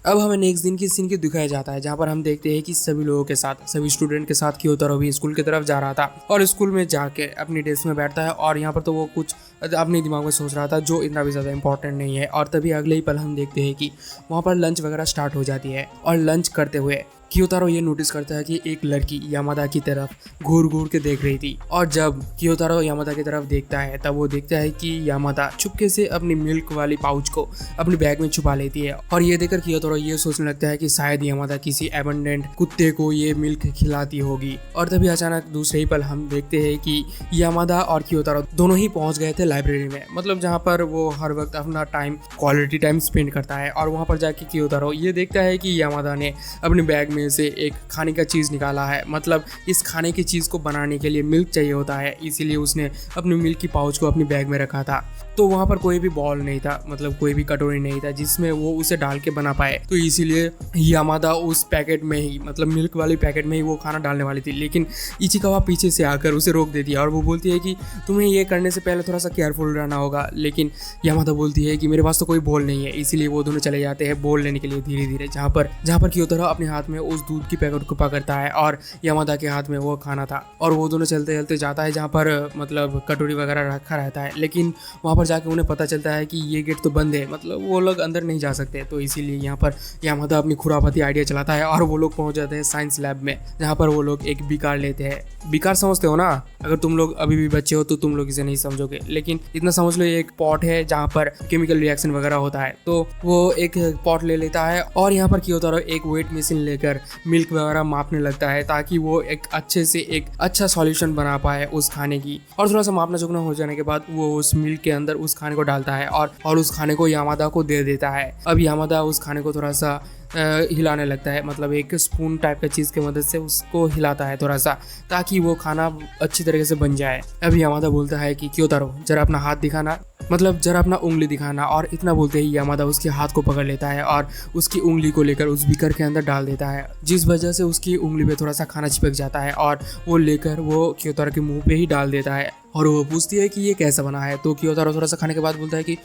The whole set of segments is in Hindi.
अब हमें नेक्स्ट दिन की सीन की दिखाया जाता है, जहाँ पर हम देखते हैं कि सभी लोगों के साथ, सभी स्टूडेंट के साथ क्योतारो भी स्कूल की तरफ जा रहा था और स्कूल में जाके अपनी डेस्क में बैठता है और यहाँ पर तो वो कुछ अपने दिमाग में सोच रहा था जो इतना भी ज़्यादा इंपॉर्टेंट नहीं है। और तभी अगले ही पल हम देखते हैं कि वहाँ पर लंच वगैरह स्टार्ट हो जाती है और लंच करते हुए क्योतारो ये नोटिस करता है कि एक लड़की यामादा की तरफ घूर घूर के देख रही थी। और जब क्योतारो यामादा की तरफ देखता है तब वो देखता है कि यामादा चुपके से अपनी मिल्क वाली पाउच को अपनी बैग में छुपा लेती है। और ये देखकर क्योतारो ये सोचने लगता है कि शायद यामादा किसी एबंडेंट कुत्ते को ये मिल्क खिलाती होगी। और तभी अचानक दूसरे ही पल हम देखते हैं कि यामादा और क्योतारो दोनों ही पहुंच गए थे लाइब्रेरी में, मतलब जहाँ पर वो हर वक्त अपना टाइम, क्वालिटी टाइम स्पेंड करता है। और वहाँ पर जाके क्योतारो ये देखता है कि यामादा ने अपनी बैग में से एक खाने का चीज़ निकाला है, मतलब इस खाने की चीज़ को बनाने के लिए मिल्क चाहिए होता है, इसीलिए उसने अपनी मिल्क की पाउच को अपनी बैग में रखा था। तो वहाँ पर कोई भी बॉल नहीं था, मतलब कोई भी कटोरी नहीं था जिसमें वो उसे डाल के बना पाए। तो इसीलिए यामादा उस पैकेट में ही, मतलब मिल्क वाली पैकेट में ही वो खाना डालने वाली थी, लेकिन इचिकावा पीछे से आकर उसे रोक देती है और वो बोलती है कि तुम्हें ये करने से पहले थोड़ा सा केयरफुल रहना होगा। लेकिन यामादा बोलती है कि मेरे पास तो कोई बॉल नहीं है, इसीलिए वो दोनों चले जाते हैं बॉल लेने के लिए धीरे धीरे, जहाँ पर क्योतारो अपने हाथ में उस दूध की पैकेट को पकड़ता है और यामादा के हाथ में वो खाना था। और वो दोनों चलते चलते जाता है जहाँ पर मतलब कटोरी वगैरह रखा रहता है, लेकिन वहाँ पर जाके उन्हें पता चलता है कि ये गेट तो बंद है, मतलब वो लोग अंदर नहीं जा सकते। तो इसीलिए यहाँ पर यामादा अपनी खुरापाती आइडिया चलाता है और वो लोग पहुँच जाते हैं साइंस लैब में, जहाँ पर वो लोग एक बीकार लेते हैं। बीकार समझते हो ना, अगर तुम लोग अभी भी बच्चे हो तो तुम लोग इसे नहीं समझोगे, लेकिन इतना समझ लो ये एक पॉट है जहाँ पर केमिकल रिएक्शन वगैरह होता है। तो वो एक पॉट ले लेता है और यहाँ पर क्योतारो एक वेट मशीन लेकर मिल्क वगैरह मापने लगता है ताकि वो एक अच्छे से एक अच्छा सॉल्यूशन बना पाए उस खाने की। और थोड़ा सा मापना चुकना हो जाने के बाद वो उस मिल्क के अंदर उस खाने को डालता है और उस खाने को यामादा को दे देता है। अब यामादा उस खाने को थोड़ा सा हिलाने लगता है, मतलब एक स्पून टाइप का चीज़ की मदद से उसको हिलाता है थोड़ा सा, ताकि वो खाना अच्छी तरीके से बन जाए। अभी यामादा बोलता है कि क्योतारो जरा अपना हाथ दिखाना, मतलब जरा अपना उंगली दिखाना। और इतना बोलते ही यामादा उसके हाथ को पकड़ लेता है और उसकी उंगली को लेकर उस बीकर के अंदर डाल देता है, जिस वजह से उसकी उंगली पे थोड़ा सा खाना चिपक जाता है और वो लेकर वो क्योतारो के मुंह पे ही डाल देता है। और वो पूछती है कि ये कैसा बना है, तो क्योतारो थोड़ा सा खाने के बाद बोलता है कि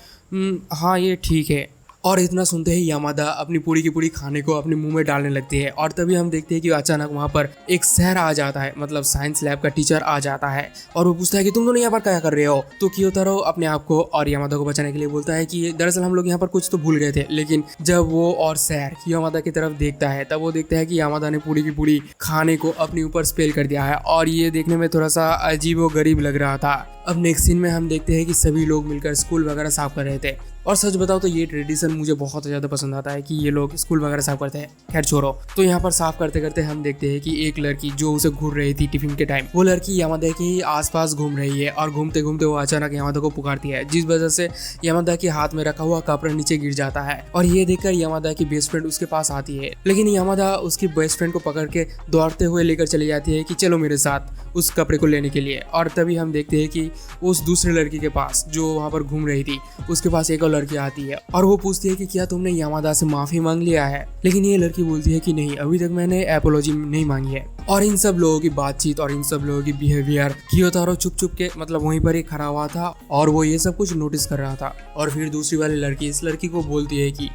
हाँ ये ठीक है। और इतना सुनते ही यामादा अपनी पूरी की पूरी खाने को अपने मुंह में डालने लगती है। और तभी हम देखते हैं कि अचानक वहाँ पर एक सर आ जाता है, मतलब साइंस लैब का टीचर आ जाता है और वो पूछता है कि तुम दोनों यहाँ पर क्या कर रहे हो। तो क्योतारो अपने आप को और यामादा को बचाने के लिए बोलता है कि दरअसल हम लोग यहाँ पर कुछ तो भूल गए थे। लेकिन जब वो और सर यामादा की तरफ देखता है तब वो देखता है कि यामादा ने पूरी की पूरी खाने को अपने ऊपर स्पेल कर दिया है और ये देखने में थोड़ा सा अजीब व गरीब लग रहा था। अब नेक्स्ट सीन में हम देखते हैं कि सभी लोग मिलकर स्कूल वगैरह साफ कर रहे थे। और सच बताओ तो ये ट्रेडिशन मुझे बहुत ज़्यादा पसंद आता है कि ये लोग स्कूल वगैरह साफ करते हैं। खैर छोड़ो, तो यहाँ पर साफ करते करते हम देखते हैं कि एक लड़की जो उसे घूर रही थी टिफिन के टाइम, वो लड़की यामादा के ही आसपास घूम रही है और घूमते घूमते वो अचानक यामादा को पुकारती है, जिस वजह से यामादा के हाथ में रखा हुआ कपड़ा नीचे गिर जाता है। और ये देखकर यामादा की बेस्ट फ्रेंड उसके पास आती है, लेकिन यामादा उसकी बेस्ट फ्रेंड को पकड़ के दौड़ते हुए लेकर चली जाती है कि चलो मेरे साथ उस कपड़े को लेने के लिए। और तभी हम देखते हैं कि उस दूसरे लड़की के पास जो वहाँ पर घूम रही थी, उसके पास एक और लड़की आती है और वो पूछती है कि क्या तुमने यामादा से माफी मांग लिया है। लेकिन ये लड़की बोलती है कि नहीं, अभी तक मैंने एपोलॉजी नहीं मांगी है। और इन सब लोगों की बातचीत और इन सब लोगों की बिहेवियर क्योतारो चुप चुप के, मतलब वहीं पर ही खड़ा हुआ था और वो ये सब कुछ नोटिस कर रहा था। और फिर दूसरी वाली लड़की इस लड़की को बोलती है कि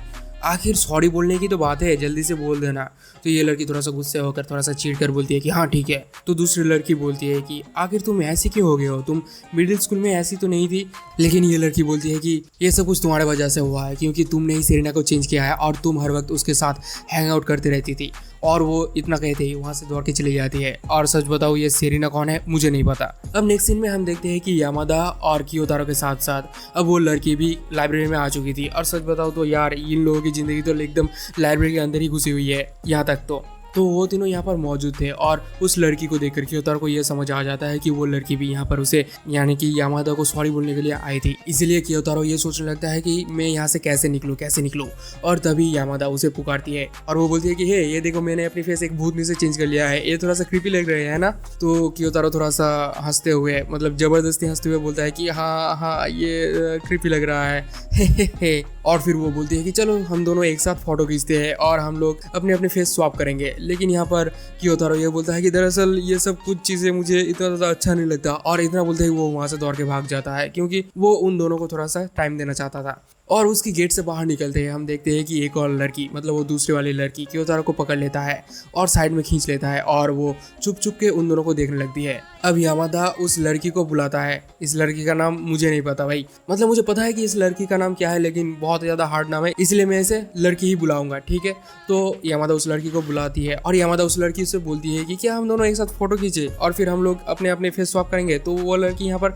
आखिर सॉरी बोलने की तो बात है, जल्दी से बोल देना। तो ये लड़की थोड़ा सा गुस्से होकर थोड़ा सा चीड़ कर बोलती है कि हाँ ठीक है। तो दूसरी लड़की बोलती है कि आखिर तुम ऐसी क्यों हो गए हो, तुम मिडिल स्कूल में ऐसी तो नहीं थी। लेकिन ये लड़की बोलती है कि ये सब कुछ तुम्हारे वजह से हुआ है, क्योंकि तुमने ही सेरेना को चेंज किया है और तुम हर वक्त उसके साथ हैंग आउट करती रहती थी। और वो इतना कहते ही वहाँ से दौड़ के चली जाती है। और सच बताओ ये सेरेना कौन है मुझे नहीं पता। अब नेक्स्ट सीन में हम देखते हैं कि यामादा और क्योतारो के साथ साथ अब वो लड़की भी लाइब्रेरी में आ चुकी थी। और सच बताओ तो यार इन लोगों की ज़िंदगी तो एकदम लाइब्रेरी के अंदर ही घुसी हुई है यहाँ तक तो वो तीनों यहाँ पर मौजूद थे। और उस लड़की को देखकर क्योतारो को ये समझ आ जाता है कि वो लड़की भी यहाँ पर उसे, यानी कि यामादा को सॉरी बोलने के लिए आई थी। इसलिए क्योतारो ये सोचने लगता है कि मैं यहाँ से कैसे निकलूँ। और तभी यामादा उसे पुकारती है और वो बोलती है कि हे ये देखो मैंने अपनी फेस एक भूतनी से चेंज कर लिया है, ये थोड़ा सा क्रीपी लग रहा है ना। तो क्योतारो थोड़ा सा हंसते हुए, मतलब जबरदस्ती हंसते हुए बोलता है कि हाँ ये क्रीपी लग रहा है। और फिर वो बोलती है कि चलो हम दोनों एक साथ फोटो खींचते हैं और हम लोग अपने अपने फेस स्वैप करेंगे। लेकिन यहाँ पर क्योतारो ये बोलता है कि दरअसल ये सब कुछ चीज़ें मुझे इतना ज़्यादा अच्छा नहीं लगता। और इतना बोलते ही वो वहाँ से दौड़ के भाग जाता है, क्योंकि वो उन दोनों को थोड़ा सा टाइम देना चाहता था। और उसकी गेट से बाहर निकलते हैं हम देखते हैं कि एक और लड़की मतलब वो दूसरी वाली लड़की क्योतारो को पकड़ लेता है और साइड में खींच लेता है और वो चुप चुप के उन दोनों को देखने लगती है। अब यामादा उस लड़की को बुलाता है। इस लड़की का नाम मुझे नहीं पता भाई, मतलब मुझे पता है कि इस लड़की का नाम क्या है लेकिन बहुत ज़्यादा हार्ड नाम है, इसलिए मैं इसे लड़की ही बुलाऊंगा, ठीक है। तो यामादा उस लड़की को बुलाती है और यामादा उस लड़की से बोलती है कि क्या हम दोनों एक साथ फोटो खींचे और फिर हम लोग अपने अपने फेस स्वैप करेंगे। तो वो लड़की यहाँ पर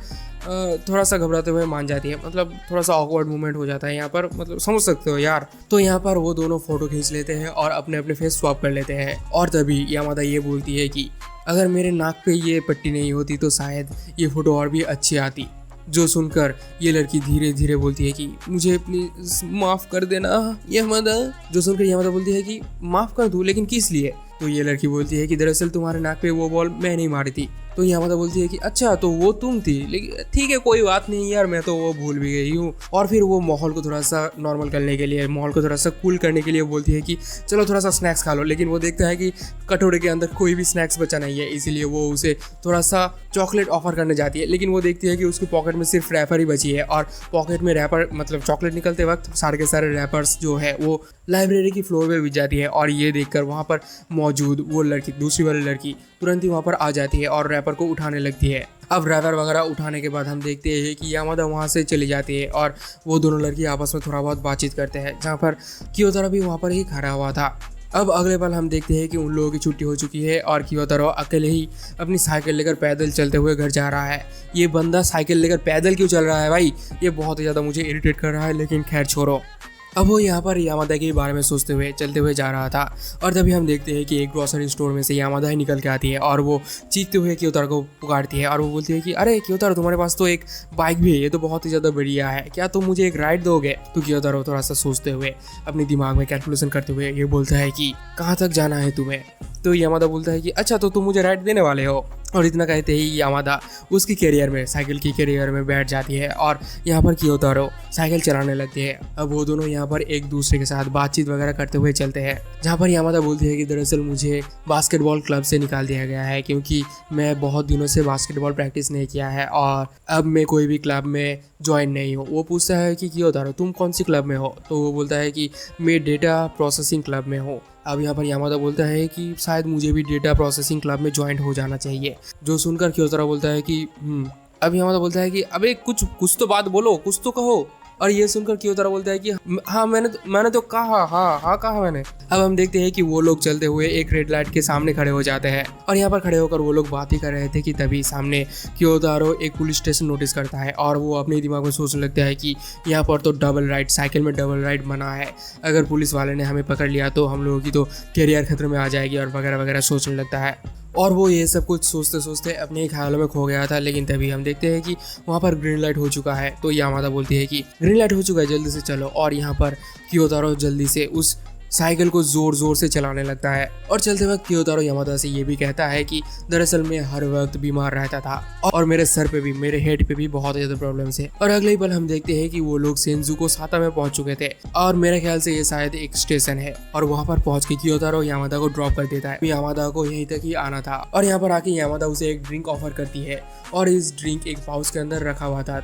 थोड़ा सा घबराते हुए मान जाती है, मतलब थोड़ा सा ऑकवर्ड मूवमेंट हो जाता है यहाँ पर, मतलब समझ सकते हो यार। तो यहाँ पर वो दोनों फोटो खींच लेते हैं और अपने अपने फेस स्वैप कर लेते हैं। और तभी यामादा ये बोलती है कि अगर मेरे नाक पे ये पट्टी नहीं होती तो शायद ये फोटो और भी अच्छी आती। जो सुनकर ये लड़की धीरे धीरे बोलती है कि मुझे प्लीज माफ कर देना यामादा। जो सुनकर यामादा बोलती है कि माफ कर दूं, लेकिन किस लिए। तो ये लड़की बोलती है कि दरअसल तुम्हारे नाक पे वो बॉल मैं नहीं मारी थी। तो यामादा बोलती है कि अच्छा तो वो तुम थी, लेकिन ठीक है कोई बात नहीं यार, मैं तो वो भूल भी गई हूँ। और फिर वो माहौल को थोड़ा सा नॉर्मल करने के लिए, माहौल को थोड़ा सा कूल करने के लिए बोलती है कि चलो थोड़ा सा स्नैक्स खा लो। लेकिन वो देखता है कि कटोरे के अंदर कोई भी स्नैक्स बचा नहीं है, इसीलिए वो उसे थोड़ा सा चॉकलेट ऑफर करने जाती है। लेकिन वो देखती है कि उसकी पॉकेट में सिर्फ रैपर ही बची है और पॉकेट में रैपर मतलब चॉकलेट निकलते वक्त सारे के सारे रैपर्स जो है वो लाइब्रेरी की फ्लोर पे बिछ जाती है। और ये देखकर वहाँ पर मौजूद वो लड़की, दूसरी वाली लड़की तुरंत ही वहाँ पर आ जाती है और रैपर को उठाने लगती है। अब रैपर वगैरह उठाने के बाद हम देखते हैं कि यामादा वहाँ से चली जाती है और वो दोनों लड़की आपस में थोड़ा बहुत बातचीत करते हैं, जहाँ पर क्योतारो भी वहाँ पर ही खड़ा हुआ था। अब अगले पल हम देखते हैं कि उन लोगों की छुट्टी हो चुकी है और क्योतारो अकेले ही अपनी साइकिल लेकर पैदल चलते हुए घर जा रहा है। ये बंदा साइकिल लेकर पैदल क्यों चल रहा है भाई, ये बहुत ही ज़्यादा मुझे इरिटेट कर रहा है, लेकिन खैर छोड़ो। अब वो यहाँ पर यामादा के बारे में सोचते हुए चलते हुए जा रहा था और तभी हम देखते हैं कि एक ग्रोसरी स्टोर में से यामादा ही निकल के आती है और वो चीखते हुए क्योतारो को पुकारती है और वो बोलती है कि अरे क्योतारो तुम्हारे पास तो एक बाइक भी है, ये तो बहुत ही ज़्यादा बढ़िया है, क्या तुम मुझे एक राइड दोगे। तो क्योतारो थोड़ा सा सोचते हुए अपने दिमाग में कैलकुलेशन करते हुए ये बोलता है कि कहाँ तक जाना है तुम्हें। तो यामादा बोलता है कि अच्छा तो तुम मुझे राइड देने वाले हो। और इतना कहते ही यामादा उसकी कैरियर में, साइकिल की कैरियर में बैठ जाती है और यहाँ पर क्योतारो साइकिल चलाने लगती है। अब वो दोनों यहाँ पर एक दूसरे के साथ बातचीत वगैरह करते हुए चलते हैं, जहाँ पर यामादा बोलती है कि दरअसल मुझे बास्केटबॉल क्लब से निकाल दिया गया है क्योंकि मैं बहुत दिनों से बास्केटबॉल प्रैक्टिस नहीं किया है और अब मैं कोई भी क्लब में ज्वाइन नहीं हूँ। वो पूछता है कि क्योतारो तुम कौन सी क्लब में हो। तो वो बोलता है कि मैं डेटा प्रोसेसिंग क्लब में हूँ। अब यहाँ पर यामादा बोलता है कि शायद मुझे भी डेटा प्रोसेसिंग क्लब में ज्वाइन हो जाना चाहिए। जो सुनकर क्योतारो बोलता है कि अब यामादा बोलता है कि अबे कुछ तो बात बोलो, कुछ तो कहो। और ये सुनकर क्योतारो बोलता है कि हाँ मैंने तो कहा, हाँ कहा मैंने। अब हम देखते हैं कि वो लोग चलते हुए एक रेड लाइट के सामने खड़े हो जाते हैं और यहाँ पर खड़े होकर वो लोग बात ही कर रहे थे कि तभी सामने क्योतारो एक पुलिस स्टेशन नोटिस करता है और वो अपने दिमाग में सोचने लगता है कि यहाँ पर तो डबल राइड, साइकिल में डबल राइड मना है, अगर पुलिस वाले ने हमें पकड़ लिया तो हम लोगों की तो कैरियर खतरे में आ जाएगी और वगैरह वगैरह सोचने लगता है। और वो ये सब कुछ सोचते सोचते अपने ही ख्यालों में खो गया था। लेकिन तभी हम देखते हैं कि वहाँ पर ग्रीन लाइट हो चुका है। तो यामादा बोलती है कि ग्रीन लाइट हो चुका है, जल्दी से चलो। और यहाँ पर क्योतारो जल्दी से उस साइकिल को जोर जोर से चलाने लगता है और चलते वक्त क्योतारो यामादा से ये भी कहता है कि दरअसल मैं हर वक्त बीमार रहता था और मेरे सर पे भी, मेरे हेड पे भी बहुत ज़्यादा प्रॉब्लम्स है। और अगले ही पल हम देखते हैं कि वो लोग सेंजुको साता में पहुंच चुके थे और मेरे ख्याल से ये शायद एक स्टेशन है और वहाँ पर पहुंच के क्योतारो यामादा को ड्रॉप कर देता है। यामादा को यहीं तक ही आना था और यहाँ पर आके यामादा उसे एक ड्रिंक ऑफर करती है और इस ड्रिंक एक पाउच के अंदर रखा हुआ था।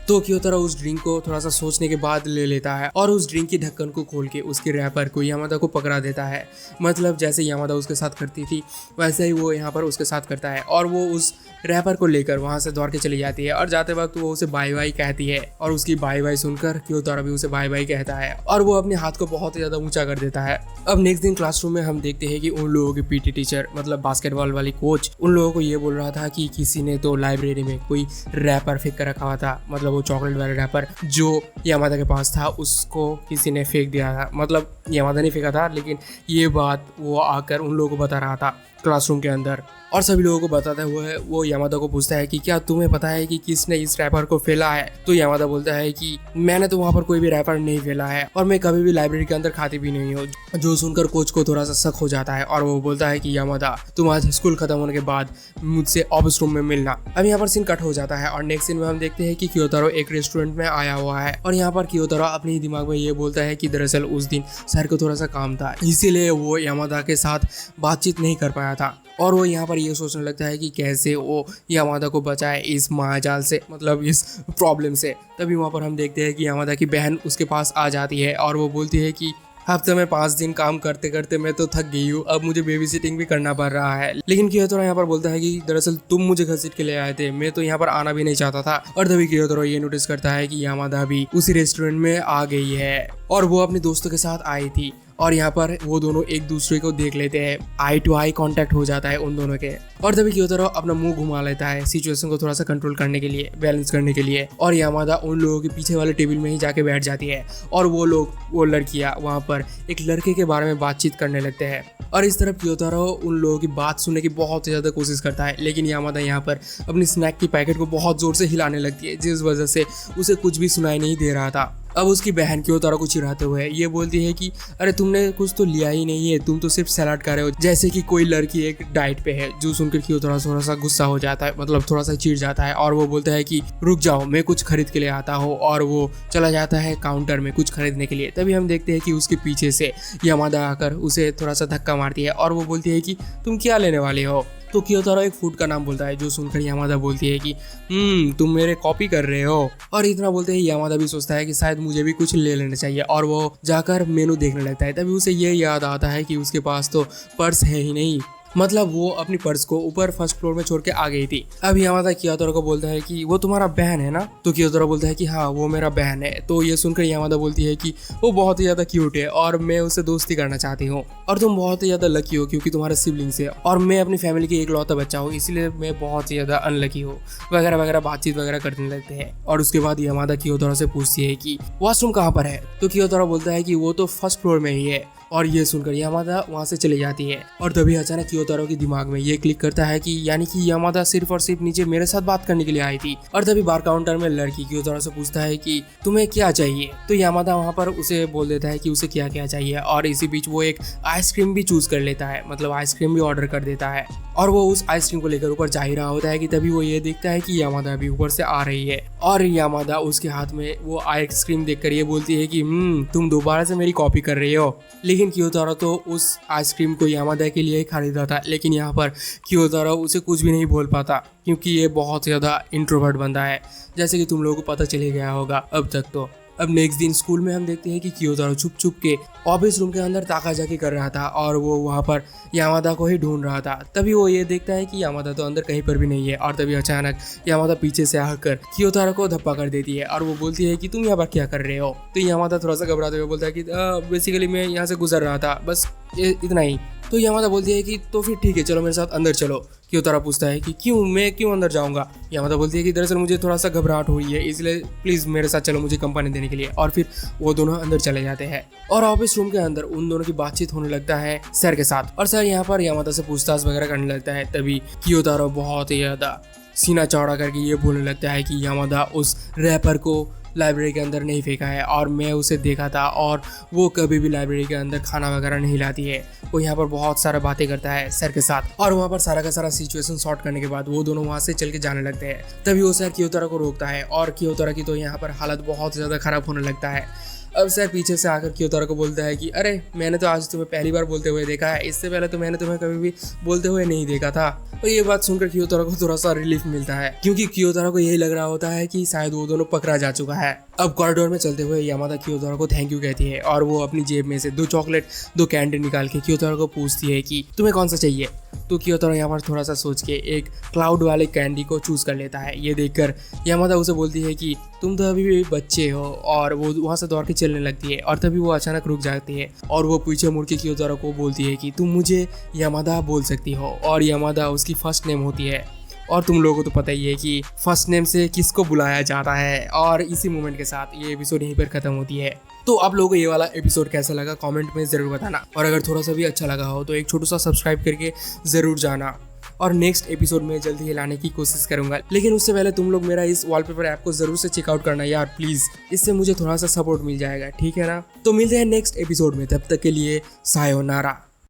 तो क्योतारो उस ड्रिंक को थोड़ा सा सोचने के बाद ले लेता है और उस ड्रिंक की ढक्कन को खोल के उसके रैपर को यामादा को पकड़ा देता है। मतलब जैसे यामादा उसके साथ करती थी वैसे ही वो यहाँ पर उसके साथ करता है और वो उस रैपर को लेकर वहाँ से दौड़ के चली जाती है और जाते वक्त वो उसे बाय बाय कहती है और उसकी बाय बाय सुनकर क्योतारो भी उसे बाय बाय कहता है और वो अपने हाथ को बहुत ही ज़्यादा ऊंचा कर देता है। अब नेक्स्ट दिन क्लासरूम में हम देखते हैं कि उन लोगों की पीटी टीचर मतलब बास्केटबॉल वाली कोच उन लोगों को ये बोल रहा था कि किसी ने तो लाइब्रेरी में कोई रैपर फेंक कर रखा हुआ था, मतलब वो चॉकलेट वाला रैपर जो यामादा के पास था उसको किसी ने फेंक दिया था। मतलब यामादा ने फेंका था, लेकिन ये बात वो आकर उन लोगों को बता रहा था क्लासरूम के अंदर और सभी लोगों को बताते हुए वो यामादा को पूछता है कि क्या तुम्हें पता है कि किसने इस रैपर को फैला है। तो यामादा बोलता है कि मैंने तो वहाँ पर कोई भी रैपर नहीं फैला है और मैं कभी भी लाइब्रेरी के अंदर खाती भी नहीं हूँ। जो सुनकर कोच को थोड़ा सा शक हो जाता है और वो बोलता है कि यामादा तुम आज स्कूल खत्म होने के बाद मुझसे ऑफिस रूम में मिलना। अब यहाँ पर सीन कट हो जाता है और नेक्स्ट सीन में हम देखते हैं कि क्योतारो एक रेस्टोरेंट में आया हुआ है और यहाँ पर क्योतारो अपने दिमाग में ये बोलता है कि दरअसल उस दिन सर को थोड़ा सा काम था, इसीलिए वो यामादा के साथ बातचीत नहीं कर पाया रहा था और वो यहाँ पर ये सोचने लगता है कि कैसे वो यामादा को बचाए इस मायाजाल से, मतलब इस प्रॉब्लम से। तभी वहाँ पर हम देखते हैं कि यामादा की बहन उसके पास आ जाती है और वो बोलती है कि हफ्ते में 5 दिन काम करते करते मैं तो थक गई हूँ, अब मुझे बेबी सिटिंग भी करना पड़ रहा है। लेकिन कियोतोरो यहाँ पर बोलता है कि दरअसल तुम मुझे घसीट के ले आए थे, मैं तो यहाँ पर आना भी नहीं चाहता था। और तभी कियोतोरो ये नोटिस करता है कि यामादा भी उसी रेस्टोरेंट में आ गई है और वो अपने दोस्तों के साथ आई थी और यहाँ पर वो दोनों एक दूसरे को देख लेते हैं, आई टू आई कांटेक्ट हो जाता है उन दोनों के। और तभी कियोतोरो अपना मुंह घुमा लेता है सिचुएशन को थोड़ा सा कंट्रोल करने के लिए, बैलेंस करने के लिए, और यामादा उन लोगों के पीछे वाले टेबल में ही जाके बैठ जाती है और वो लड़कियां वहाँ पर एक लड़के के बारे में बातचीत करने लगते हैं। और इस तरफ कियोतोरो उन लोगों की बात सुनने की बहुत ज़्यादा कोशिश करता है, लेकिन यामादा यहाँ पर अपनी स्नैक की पैकेट को बहुत ज़ोर से हिलाने लगती है, जिस वजह से उसे कुछ भी सुनाई नहीं दे रहा था। अब उसकी बहन कियोतोरो को चिढ़ाते हुए ये बोलती है कि अरे तुमने कुछ तो लिया ही नहीं है, तुम तो सिर्फ सलाद खा रहे हो, जैसे कि कोई लड़की एक डाइट पे है। जो सुनकर कियोतोरो थोड़ा सा गुस्सा हो जाता है, मतलब थोड़ा सा चिढ़ जाता है और वो बोलता है कि रुक जाओ, मैं कुछ खरीद के लिए आता हूँ, और वो चला जाता है काउंटर में कुछ खरीदने के लिए। तभी हम देखते हैं कि उसके पीछे से यामादा आकर उसे थोड़ा सा धक्का मारती है और वो बोलती है कि तुम क्या लेने वाले हो। तो कियोतोरो एक फूड का नाम बोलता है, जो सुनकर यामादा बोलती है कि तुम मेरे कॉपी कर रहे हो। और इतना बोलते ही यामादा भी सोचता है कि शायद मुझे भी कुछ ले लेना चाहिए और वो जाकर मेनू देखने लगता है। तभी उसे ये याद आता है कि उसके पास तो पर्स है ही नहीं, मतलब वो अपनी पर्स को ऊपर फर्स्ट फ्लोर में छोड़ के आ गई थी। अब यामादा कियोतोरो को बोलता है कि वो तुम्हारा बहन है ना। तो कियोतोरो बोलता है कि हाँ वो मेरा बहन है। तो ये सुनकर यामादा बोलती है कि वो बहुत ही ज्यादा क्यूट है और मैं उससे दोस्ती करना चाहती हूँ, और तुम बहुत ही ज्यादा लकी हो क्योंकि तुम्हारे सिबलिंग्स है और मैं अपनी फैमिली की इकलौता बच्चा हूँ, इसलिए मैं बहुत ही ज्यादा अनलकी हूँ, वगैरह वगैरह बातचीत वगैरह करने लगते हैं। और उसके बाद यामादा कियोतोरो से पूछती है कि वॉशरूम कहाँ पर है। तो कियोतोरो बोलता है कि वो तो फर्स्ट फ्लोर में ही है। और ये सुनकर यामादा वहाँ से चली जाती है। और तभी अचानक कियोतोरो के दिमाग में ये क्लिक करता है कि यानी कि यामादा सिर्फ और सिर्फ नीचे मेरे साथ बात करने के लिए आई थी। और तभी बार काउंटर में लड़की कियोतोरो से पूछता है कि तुम्हें क्या चाहिए। तो यामादा वहाँ पर उसे बोल देता है कि उसे क्या क्या चाहिए, और इसी बीच वो एक आइसक्रीम भी चूज कर लेता है, मतलब आइसक्रीम भी ऑर्डर कर देता है। और वो उस आइसक्रीम को लेकर ऊपर जा ही रहा होता है कि तभी वो ये देखता है कि यामादा भी ऊपर से आ रही है और यामादा उसके हाथ में वो आइसक्रीम देखकर ये बोलती है कि तुम दोबारा से मेरी कॉपी कर रही हो। लेकिन कियोतोरो तो उस आइसक्रीम को यामादा के लिए ही खरीदा था, लेकिन यहाँ पर कियोतोरो उसे कुछ भी नहीं बोल पाता क्योंकि ये बहुत ज़्यादा इंट्रोवर्ट बंदा है, जैसे कि तुम लोगों को पता चले गया होगा अब तक। तो अब नेक्स्ट दिन स्कूल में हम देखते हैं कि कियोतोरो छुप छुप के ऑफिस रूम के अंदर ताकाजाकी कर रहा था और वो वहाँ पर यामादा को ही ढूंढ रहा था। तभी वो ये देखता है कि यामादा तो अंदर कहीं पर भी नहीं है। और तभी अचानक यामादा पीछे से आकर कियोतोरो को धप्पा कर देती है और वो बोलती है कि तुम यहाँ पर क्या कर रहे हो। तो यामादा थोड़ा सा घबराते हुए बोलता है कि बेसिकली मैं यहाँ से गुजर रहा था, बस इतना ही। तो यामादा बोलती है कि तो फिर ठीक है, चलो मेरे साथ अंदर चलो। कियोतोरो पूछता है कि मैं क्यों अंदर जाऊंगा। यामादा बोलती है कि दरअसल मुझे थोड़ा सा घबराहट हो रही है, इसलिए प्लीज मेरे साथ चलो मुझे कंपनी देने के लिए। और फिर वो दोनों अंदर चले जाते हैं और ऑफिस रूम के अंदर उन दोनों की बातचीत होने लगता है सर के साथ, और सर यहाँ पर यामादा से पूछताछ वगैरह करने लगता है। तभी कियोतोरो बहुत ही ज्यादा सीना चौड़ा करके ये बोलने लगता है कि यामादा उस रैपर को लाइब्रेरी के अंदर नहीं फेंका है और मैं उसे देखा था और वो कभी भी लाइब्रेरी के अंदर खाना वगैरह नहीं लाती है। वो यहाँ पर बहुत सारा बातें करता है सर के साथ और वहाँ पर सारा का सारा सिचुएशन सॉर्ट करने के बाद वो दोनों वहाँ से चल के जाने लगते हैं। तभी वो सर कियोतोरो को रोकता है और कियोतोरो की तो यहाँ पर हालत बहुत ज़्यादा खराब होने लगता है। अब सर पीछे से आकर कियोतोरो को बोलता है कि अरे मैंने तो आज तुम्हें पहली बार बोलते हुए देखा है, इससे पहले तो मैंने तुम्हें कभी भी बोलते हुए नहीं देखा था। और ये बात सुनकर कियोतोरो को थोड़ा सा रिलीफ मिलता है क्योंकि कियोतोरो को यही लग रहा होता है कि शायद वो दोनों पकड़ा जा चुका है। अब कॉरिडोर में चलते हुए यामादा कियोतोरो को थैंक यू कहती है और वो अपनी जेब में से 2 चॉकलेट 2 कैंडी निकाल के कियोतोरो को पूछती है कि तुम्हें कौन सा चाहिए। तो कियोतोरो यहाँ पर थोड़ा सा सोच के एक क्लाउड वाले कैंडी को चूज कर लेता है। ये देखकर यामादा उसे बोलती है कि तुम तो अभी भी बच्चे हो, और वो वहाँ से दौड़ के चलने लगती है। और तभी वो अचानक रुक जाती है और वो पीछे मुड़ के कियोतोरो को बोलती है कि तुम मुझे यामादा बोल सकती हो, और यामादा उसकी फर्स्ट नेम होती है। और तुम लोगों को तो पता ही है कि फर्स्ट नेम से किसको बुलाया जाता है। और इसी मोमेंट के साथ ये एपिसोड यहीं पर खत्म होती है। तो आप लोगों को ये वाला एपिसोड कैसा लगा कमेंट में ज़रूर बताना, और अगर थोड़ा सा भी अच्छा लगा हो तो एक छोटा सा सब्सक्राइब करके ज़रूर जाना। और नेक्स्ट एपिसोड में जल्दी ही लाने की कोशिश करूंगा, लेकिन उससे पहले तुम लोग मेरा इस वॉलपेपर ऐप को जरूर से चेकआउट करना यार प्लीज़, इससे मुझे थोड़ा सा सपोर्ट मिल जाएगा, ठीक है ना। तो मिलते हैं नेक्स्ट एपिसोड में, तब तक के लिए सायोनारा।